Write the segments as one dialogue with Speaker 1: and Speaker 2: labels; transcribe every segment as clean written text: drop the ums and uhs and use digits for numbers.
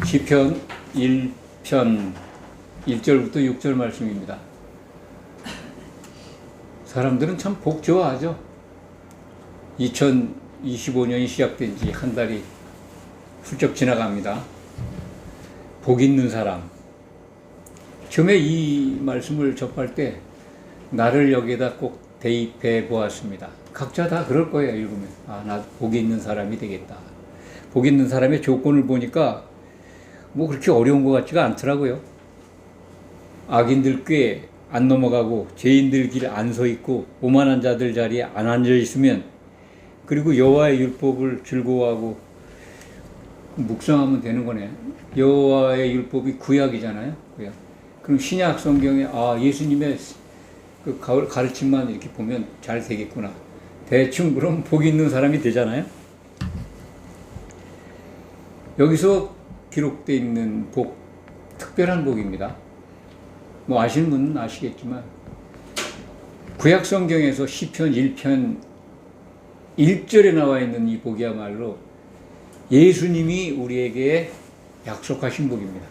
Speaker 1: 시편 1편 1절부터 6절 말씀입니다. 사람들은 참 복 좋아하죠. 2025년이 시작된 지 한 달이 훌쩍 지나갑니다. 복 있는 사람. 처음에 이 말씀을 접할 때 나를 여기에다 꼭 대입해 보았습니다. 각자 다 그럴 거예요, 읽으면. 나 복 있는 사람이 되겠다. 복 있는 사람의 조건을 보니까 뭐 그렇게 어려운 것 같지가 않더라고요. 악인들 꾀 안 넘어가고 죄인들 길 안 서 있고 오만한 자들 자리에 안 앉아 있으면, 그리고 여호와의 율법을 즐거워하고 묵상하면 되는 거네. 여호와의 율법이 구약이잖아요. 구약. 그럼 신약 성경에 예수님의 그 가르침만 이렇게 보면 잘 되겠구나. 대충 그럼 복 있는 사람이 되잖아요. 여기서 기록되어 있는 복, 특별한 복입니다. 뭐 아시는 분은 아시겠지만 구약 성경에서 시편 1편 1절에 나와 있는 이 복이야말로 예수님이 우리에게 약속하신 복입니다.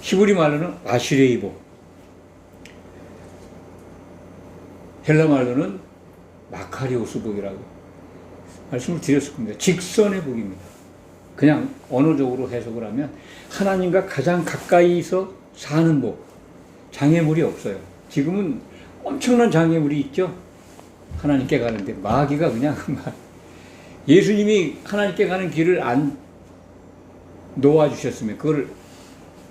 Speaker 1: 히브리 말로는 아시레이 복, 헬라 말로는 마카리오스 복이라고 말씀을 드렸을 겁니다. 직선의 복입니다. 그냥 언어적으로 해석을 하면 하나님과 가장 가까이서 사는 복, 장애물이 없어요. 지금은 엄청난 장애물이 있죠. 하나님께 가는데 마귀가 그냥 예수님이 하나님께 가는 길을 안 놓아주셨으면, 그걸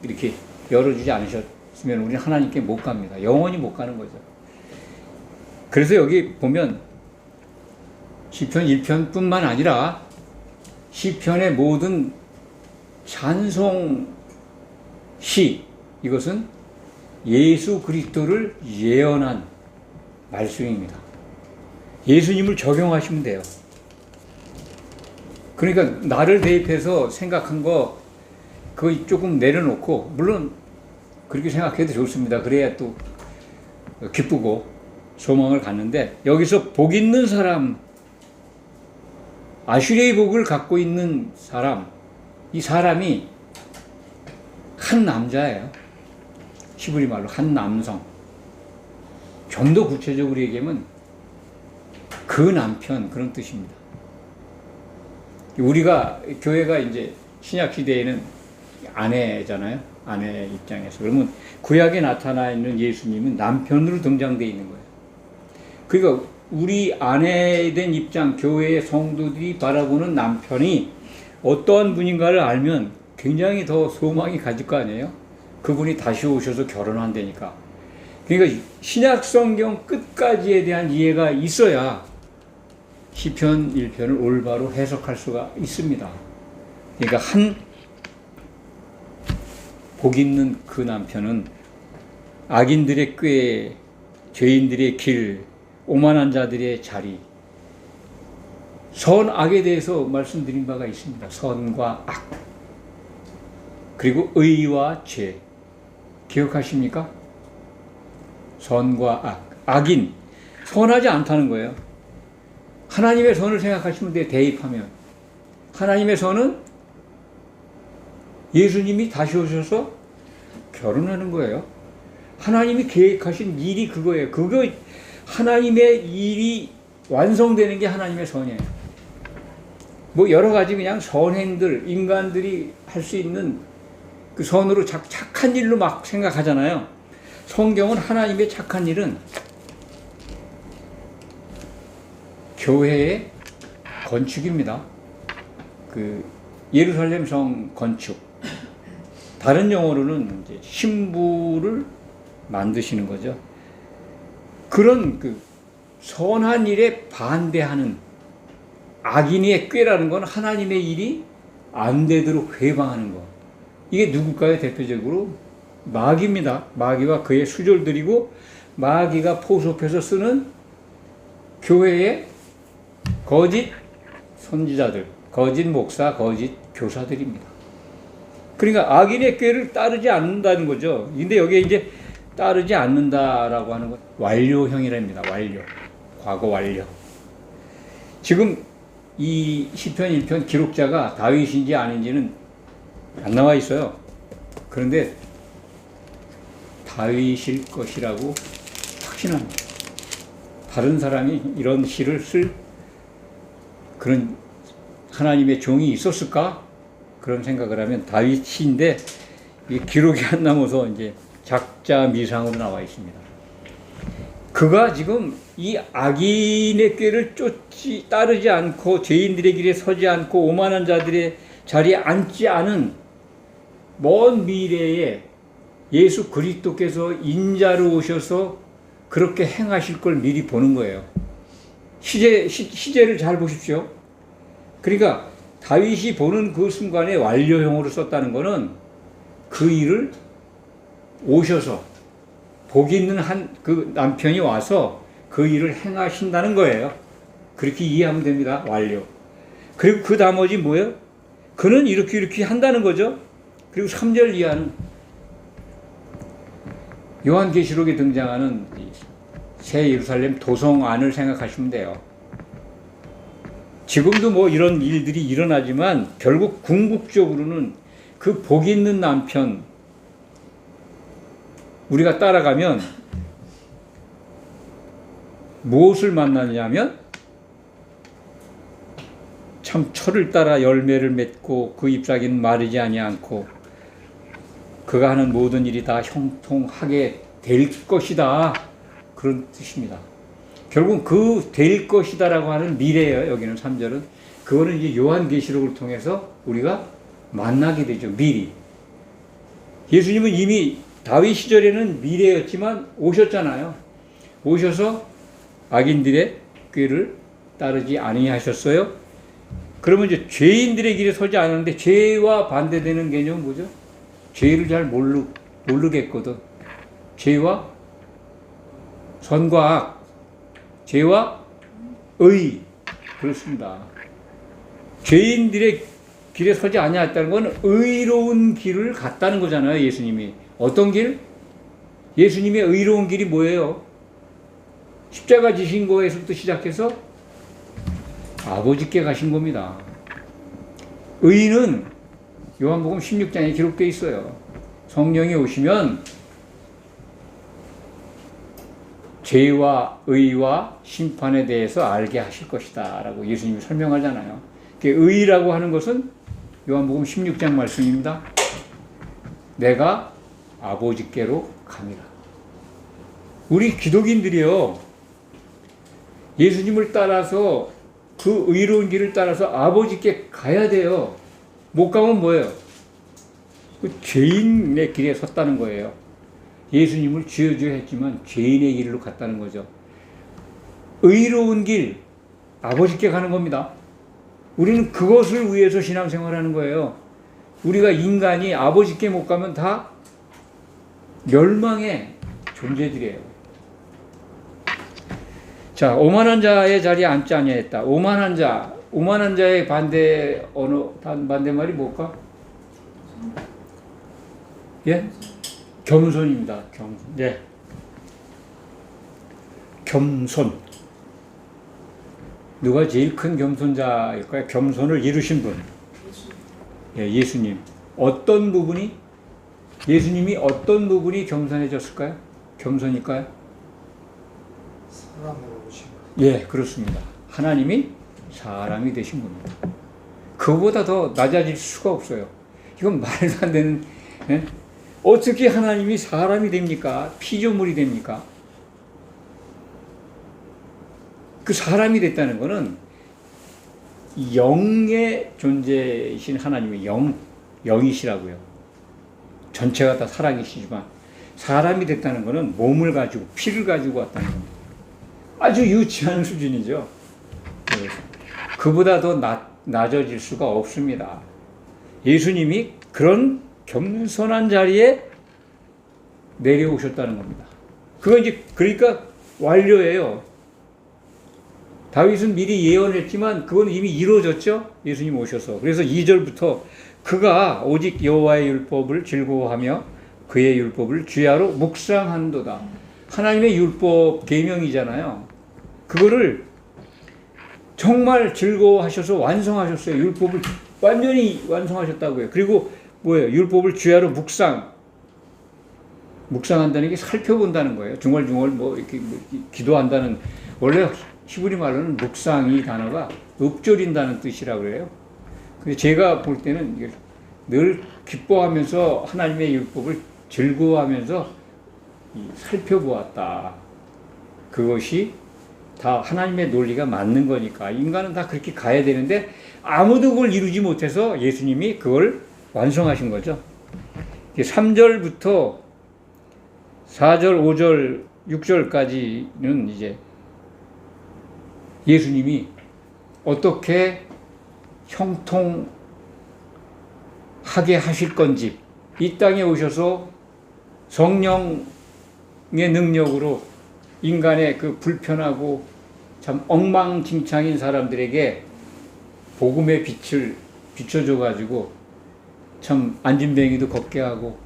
Speaker 1: 이렇게 열어주지 않으셨으면 우리는 하나님께 못 갑니다. 영원히 못 가는 거죠. 그래서 여기 보면 시편 1편 뿐만 아니라 시편의 모든 찬송 시, 이것은 예수 그리스도를 예언한 말씀입니다. 예수님을 적용하시면 돼요. 그러니까 나를 대입해서 생각한 거 그거 조금 내려놓고, 물론 그렇게 생각해도 좋습니다. 그래야 또 기쁘고 소망을 갖는데, 여기서 복 있는 사람, 아슈레의 복을 갖고 있는 사람, 이 사람이 한 남자예요. 히브리 말로 한 남성. 좀 더 구체적으로 얘기하면 그 남편, 그런 뜻입니다. 우리가 교회가 이제 신약 시대에는 아내잖아요. 아내 입장에서. 그러면 구약에 나타나 있는 예수님은 남편으로 등장되어 있는 거예요. 그러니까 우리 아내에 대한 입장, 교회의 성도들이 바라보는 남편이 어떠한 분인가를 알면 굉장히 더 소망이 가질 거 아니에요? 그분이 다시 오셔서 결혼한다니까. 그러니까 신약 성경 끝까지에 대한 이해가 있어야 시편 1편을 올바로 해석할 수가 있습니다. 그러니까 복 있는 그 남편은 악인들의 꾀, 죄인들의 길, 오만한 자들의 자리, 선악에 대해서 말씀드린 바가 있습니다. 선과 악, 그리고 의와 죄. 기억하십니까? 선과 악. 악인, 선하지 않다는 거예요. 하나님의 선을 생각하시면 돼요. 대입하면 하나님의 선은 예수님이 다시 오셔서 결혼하는 거예요. 하나님이 계획하신 일이 그거예요. 그거 하나님의 일이 완성되는 게 하나님의 선이에요. 뭐 여러 가지 그냥 선행들, 인간들이 할 수 있는 그 선으로 착한 일로 막 생각하잖아요. 성경은 하나님의 착한 일은 교회의 건축입니다. 그 예루살렘 성 건축. 다른 용어로는 이제 신부를 만드시는 거죠. 그런 그 선한 일에 반대하는 악인의 꾀라는 건 하나님의 일이 안 되도록 회방하는 거. 이게 누굴까요? 대표적으로 마귀입니다. 마귀와 그의 수졸들이고, 마귀가 포섭해서 쓰는 교회의 거짓 선지자들, 거짓 목사, 거짓 교사들입니다. 그러니까 악인의 꾀를 따르지 않는다는 거죠. 근데 여기에 이제 따르지 않는다라고 하는 건 완료형이랍니다. 완료. 과거 완료. 지금 이 시편 1편 기록자가 다윗인지 아닌지는 안 나와 있어요. 그런데 다윗일 것이라고 확신합니다. 다른 사람이 이런 시를 쓸 그런 하나님의 종이 있었을까? 그런 생각을 하면 다윗인데 이 기록이 안 남아서 이제 작자 미상으로 나와 있습니다. 그가 지금 이 악인의 꾀를 따르지 않고 죄인들의 길에 서지 않고 오만한 자들의 자리에 앉지 않은 먼 미래에 예수 그리스도께서 인자로 오셔서 그렇게 행하실 걸 미리 보는 거예요. 시제를 잘 보십시오. 그러니까 다윗이 보는 그 순간에 완료형으로 썼다는 것은 그 일을 오셔서 복 있는 그 남편이 와서 그 일을 행하신다는 거예요. 그렇게 이해하면 됩니다. 완료. 그리고 그 나머지 뭐예요? 그는 이렇게 한다는 거죠. 그리고 3절 이하는 요한계시록에 등장하는 새 예루살렘 도성 안을 생각하시면 돼요. 지금도 뭐 이런 일들이 일어나지만 결국 궁극적으로는 그 복 있는 남편 우리가 따라가면 무엇을 만나냐면 참 철을 따라 열매를 맺고 그 잎사귀는 마르지 아니않고 그가 하는 모든 일이 다 형통하게 될 것이다. 그런 뜻입니다. 결국 그 될 것이다라고 하는 미래예요. 여기는 3절은. 그거는 이제 요한계시록을 통해서 우리가 만나게 되죠. 미리. 예수님은 이미 다윗 시절에는 미래였지만 오셨잖아요. 오셔서 악인들의 꾀를 따르지 아니하셨어요. 그러면 이제 죄인들의 길에 서지 않았는데 죄와 반대되는 개념은 뭐죠? 죄를 잘 모르겠거든. 죄와 선과 악, 죄와 의. 그렇습니다. 죄인들의 길에 서지 아니했다는 건 의로운 길을 갔다는 거잖아요. 예수님이. 어떤 길? 예수님의 의로운 길이 뭐예요? 십자가 지신 거에서부터 시작해서 아버지께 가신 겁니다. 의는 요한복음 16장에 기록되어 있어요. 성령이 오시면 죄와 의와 심판에 대해서 알게 하실 것이다 라고 예수님이 설명하잖아요. 의라고 하는 것은 요한복음 16장 말씀입니다. 내가 아버지께로 갑니다. 우리 기독인들이요, 예수님을 따라서 그 의로운 길을 따라서 아버지께 가야 돼요. 못 가면 뭐예요? 그 죄인의 길에 섰다는 거예요. 예수님을 주여 했지만 죄인의 길로 갔다는 거죠. 의로운 길, 아버지께 가는 겁니다. 우리는 그것을 위해서 신앙생활하는 거예요. 우리가 인간이 아버지께 못 가면 다 멸망의 존재들이에요. 자, 오만한 자의 자리에 앉지 아니하였다. 오만한 자의 반대말이 뭘까? 예? 겸손입니다. 겸손. 예. 겸손. 누가 제일 큰 겸손자일까요? 겸손을 이루신 분. 예, 예수님. 예수님이 어떤 부분이 겸손해졌을까요? 겸손일까요?
Speaker 2: 사람으로 오신
Speaker 1: 예, 그렇습니다. 하나님이 사람이 되신 겁니다. 그보다 더 낮아질 수가 없어요. 이건 말도 안 되는, 예? 어떻게 하나님이 사람이 됩니까? 피조물이 됩니까? 그 사람이 됐다는 것은 영의 존재이신 하나님의 영이시라고요. 전체가 다 살아계시지만 사람이 됐다는 것은 몸을 가지고 피를 가지고 왔다는 겁니다. 아주 유치한 수준이죠. 그보다 더 낮아질 수가 없습니다. 예수님이 그런 겸손한 자리에 내려오셨다는 겁니다. 그건 이제 그러니까 완료예요. 다윗은 미리 예언했지만 그건 이미 이루어졌죠. 예수님 오셔서. 그래서 2절부터 그가 오직 여호와의 율법을 즐거워하며 그의 율법을 주야로 묵상한도다. 하나님의 율법 계명이잖아요. 그거를 정말 즐거워하셔서 완성하셨어요. 율법을 완전히 완성하셨다고요. 그리고 뭐예요? 율법을 주야로 묵상한다는 게 살펴본다는 거예요. 중얼중얼 뭐 이렇게 기도한다는, 원래 히브리 말로는 묵상이 단어가 읊조린다는 뜻이라고 그래요. 근데 제가 볼 때는 늘 기뻐하면서 하나님의 율법을 즐거워하면서 살펴보았다. 그것이 다 하나님의 논리가 맞는 거니까 인간은 다 그렇게 가야 되는데 아무도 그걸 이루지 못해서 예수님이 그걸 완성하신 거죠. 3절부터 4절, 5절, 6절까지는 이제 예수님이 어떻게 형통하게 하실 건지, 이 땅에 오셔서 성령의 능력으로 인간의 그 불편하고 참 엉망진창인 사람들에게 복음의 빛을 비춰줘가지고 참 안진뱅이도 걷게 하고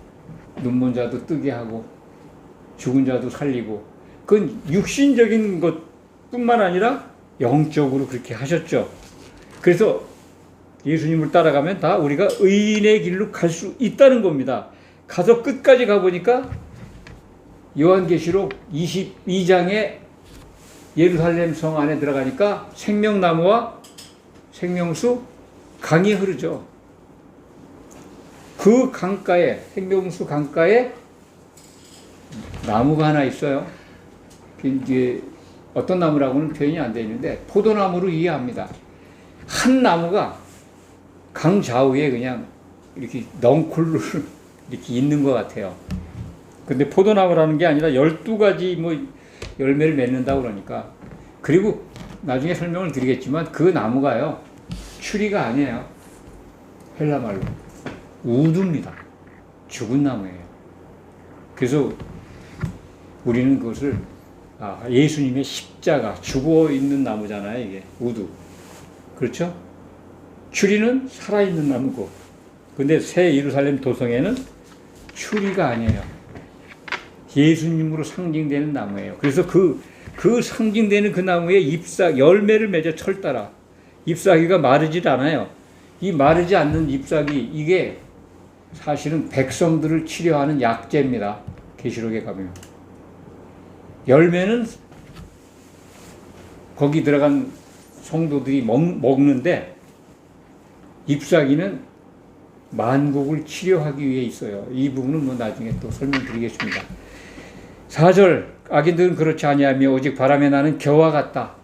Speaker 1: 눈먼 자도 뜨게 하고 죽은 자도 살리고, 그건 육신적인 것뿐만 아니라 영적으로 그렇게 하셨죠. 그래서 예수님을 따라가면 다 우리가 의인의 길로 갈 수 있다는 겁니다. 가서 끝까지 가보니까 요한계시록 22장에 예루살렘 성 안에 들어가니까 생명나무와 생명수 강이 흐르죠. 그 강가에, 생명수 강가에 나무가 하나 있어요. 이제 어떤 나무라고는 표현이 안 되어 있는데 포도나무로 이해합니다. 한 나무가 강 좌우에 그냥 이렇게 넝쿨로 이렇게 있는 것 같아요. 근데 포도나무라는 게 아니라 12가지 뭐 열매를 맺는다고 그러니까. 그리고 나중에 설명을 드리겠지만 그 나무가요, 추리가 아니에요. 헬라말로 우두입니다. 죽은 나무예요. 그래서 우리는 그것을 예수님의 십자가, 죽어 있는 나무잖아요. 이게 우두. 그렇죠? 추리는 살아있는 나무고, 근데 새 예루살렘 도성에는 추리가 아니에요. 예수님으로 상징되는 나무예요. 그래서 그 상징되는 그 나무에 열매를 맺어 철따라. 잎사귀가 마르질 않아요. 이 마르지 않는 잎사귀, 이게 사실은 백성들을 치료하는 약재입니다. 계시록에 가면. 열매는 거기 들어간 성도들이 먹는데 잎사귀는 만국을 치료하기 위해 있어요. 이 부분은 뭐 나중에 또 설명드리겠습니다. 4절, 악인들은 그렇지 아니하며 오직 바람에 나는 겨와 같다.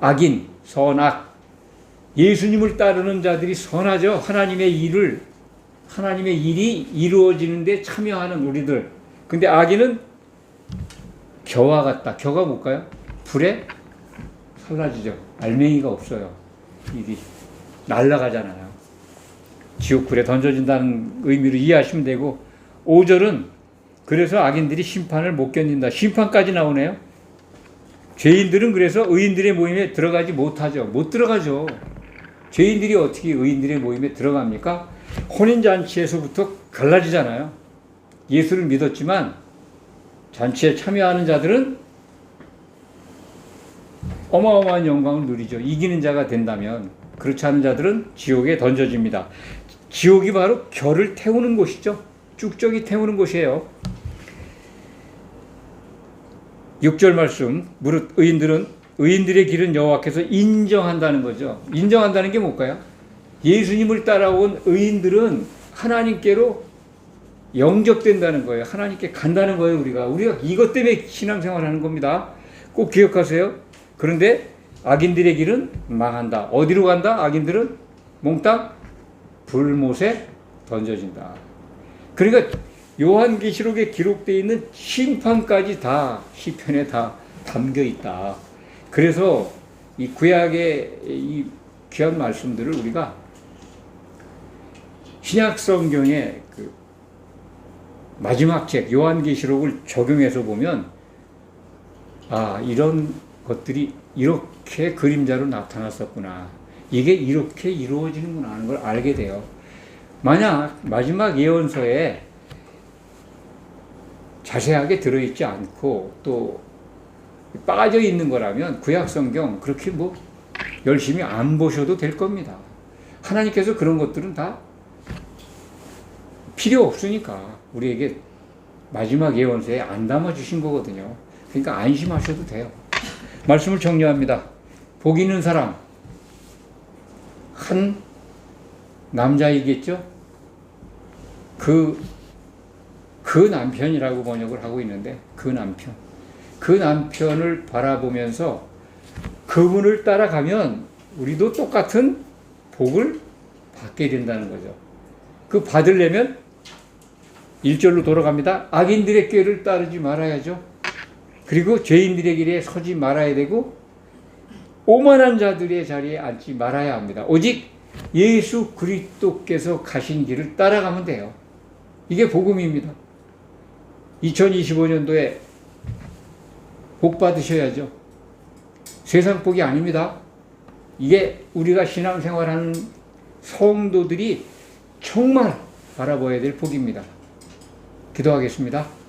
Speaker 1: 악인, 선악. 예수님을 따르는 자들이 선하죠. 하나님의 일이 이루어지는데 참여하는 우리들. 근데 악인은 겨와 같다. 겨가 뭘까요? 불에 사라지죠. 알맹이가 없어요. 일이 날아가잖아요. 지옥불에 던져진다는 의미로 이해하시면 되고, 5절은 그래서 악인들이 심판을 못 견딘다. 심판까지 나오네요. 죄인들은 그래서 의인들의 모임에 들어가지 못하죠. 못 들어가죠. 죄인들이 어떻게 의인들의 모임에 들어갑니까? 혼인잔치에서부터 갈라지잖아요. 예수를 믿었지만 잔치에 참여하는 자들은 어마어마한 영광을 누리죠. 이기는 자가 된다면. 그렇지 않은 자들은 지옥에 던져집니다. 지옥이 바로 결을 태우는 곳이죠. 쭉적이 태우는 곳이에요. 6절 말씀, 무릇 의인들의 길은 여호와께서 인정한다는 거죠. 인정한다는 게 뭘까요? 예수님을 따라온 의인들은 하나님께로 영접된다는 거예요. 하나님께 간다는 거예요. 우리가 이것 때문에 신앙생활 하는 겁니다. 꼭 기억하세요. 그런데 악인들의 길은 망한다. 어디로 간다? 악인들은 몽땅 불못에 던져진다. 그러니까 요한계시록에 기록되어 있는 심판까지 다 시편에 다 담겨 있다. 그래서 이 구약의 이 귀한 말씀들을 우리가 신약 성경의 그 마지막 책 요한계시록을 적용해서 보면 이런 것들이 이렇게 그림자로 나타났었구나. 이게 이렇게 이루어지는구나 하는 걸 알게 돼요. 만약 마지막 예언서에 자세하게 들어있지 않고 또 빠져 있는 거라면 구약 성경 그렇게 뭐 열심히 안 보셔도 될 겁니다. 하나님께서 그런 것들은 다 필요 없으니까 우리에게 마지막 예언서에 안 담아주신 거거든요. 그러니까 안심하셔도 돼요. 말씀을 정리합니다. 복 있는 사람, 한 남자이겠죠? 그 남편이라고 번역을 하고 있는데, 그 남편을 바라보면서 그분을 따라가면 우리도 똑같은 복을 받게 된다는 거죠. 그 받으려면 1절로 돌아갑니다. 악인들의 꾀를 따르지 말아야죠. 그리고 죄인들의 길에 서지 말아야 되고, 오만한 자들의 자리에 앉지 말아야 합니다. 오직 예수 그리스도께서 가신 길을 따라가면 돼요. 이게 복음입니다. 2025년도에 복 받으셔야죠. 세상 복이 아닙니다. 이게 우리가 신앙생활하는 성도들이 정말 바라봐야 될 복입니다. 기도하겠습니다.